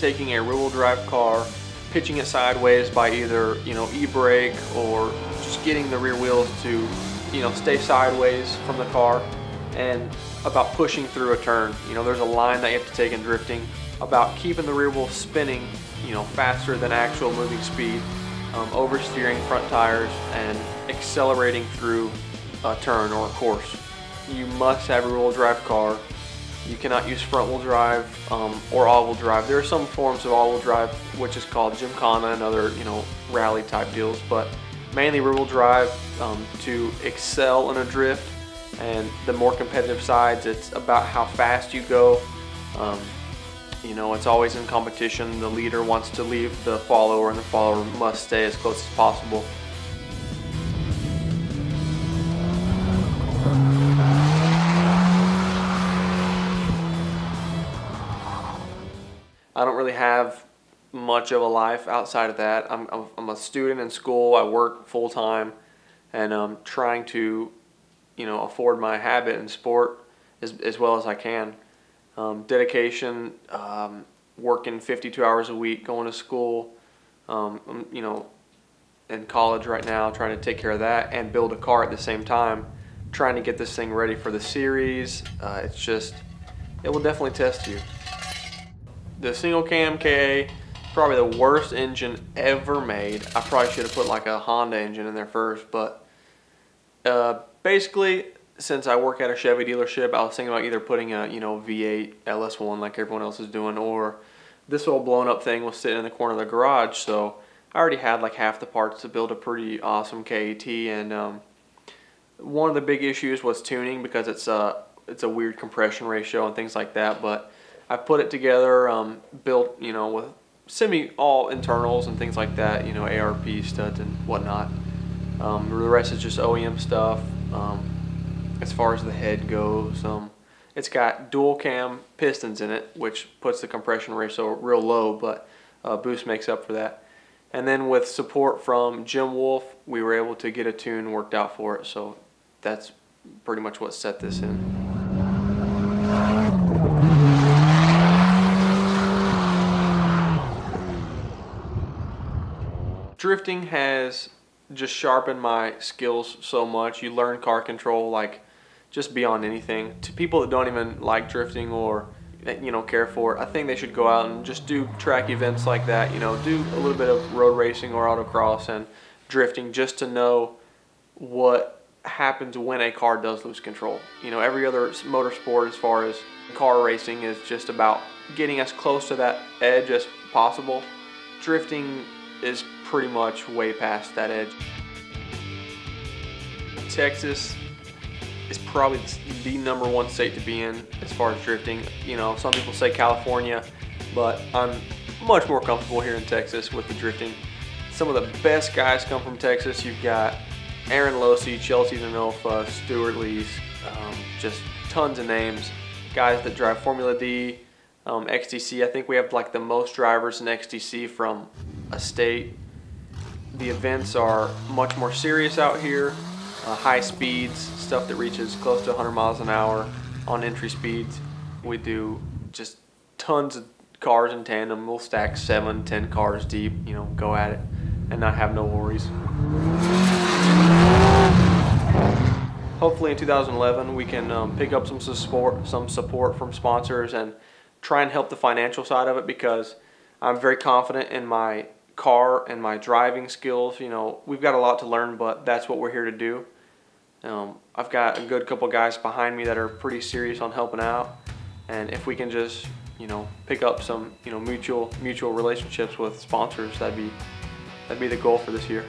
taking a rear-wheel drive car, pitching it sideways by either, e-brake or just getting the rear wheels to, stay sideways from the car, and about pushing through a turn. There's a line that you have to take in drifting about keeping the rear wheel spinning, faster than actual moving speed, oversteering front tires, and accelerating through a turn or a course. You must have a rear-wheel drive car. You cannot use front-wheel drive or all-wheel drive. There are some forms of all-wheel drive, which is called Gymkhana and other, rally type deals, but mainly rear-wheel drive to excel in a drift. And the more competitive sides, it's about how fast you go. It's always in competition. The leader wants to leave the follower, and the follower must stay as close as possible. I don't really have much of a life outside of that. I'm a student in school. I work full time, and I'm trying to, afford my habit in sport as well as I can. Dedication, working 52 hours a week, going to school, in college right now, trying to take care of that and build a car at the same time, trying to get this thing ready for the series. It will definitely test you. The single cam KA, probably the worst engine ever made. I probably should have put like a Honda engine in there first, but basically, since I work at a Chevy dealership, I was thinking about either putting a V8 LS1 like everyone else is doing, or this old blown up thing was sitting in the corner of the garage, so I already had like half the parts to build a pretty awesome KAT. And one of the big issues was tuning, because it's a weird compression ratio and things like that, but I put it together, built, with all internals and things like that, ARP studs and whatnot. The rest is just OEM stuff. As far as the head goes, it's got dual cam pistons in it, which puts the compression ratio real low, but Boost makes up for that. And then with support from Jim Wolf, we were able to get a tune worked out for it, so that's pretty much what set this in. Drifting has just sharpened my skills so much. You learn car control like just beyond anything. To people that don't even like drifting or care for it, I think they should go out and just do track events like that. Do a little bit of road racing or autocross and drifting, just to know what happens when a car does lose control. Every other motorsport, as far as car racing, is just about getting as close to that edge as possible. Drifting is pretty much way past that edge. Texas is probably the #1 state to be in as far as drifting. Some people say California, but I'm much more comfortable here in Texas with the drifting. Some of the best guys come from Texas. You've got Aaron Losey, Chelsea Denofa, Stuart Lees, just tons of names. Guys that drive Formula D, XTC. I think we have like the most drivers in XTC from a state. The events are much more serious out here. High speeds, stuff that reaches close to 100 miles an hour on entry speeds. We do just tons of cars in tandem. We'll stack 7, 10 cars deep, go at it and not have no worries. Hopefully in 2011 we can pick up some support from sponsors and try and help the financial side of it, because I'm very confident in my car and my driving skills. We've got a lot to learn, but that's what we're here to do. I've got a good couple guys behind me that are pretty serious on helping out, and if we can just pick up some mutual relationships with sponsors, that'd be the goal for this year.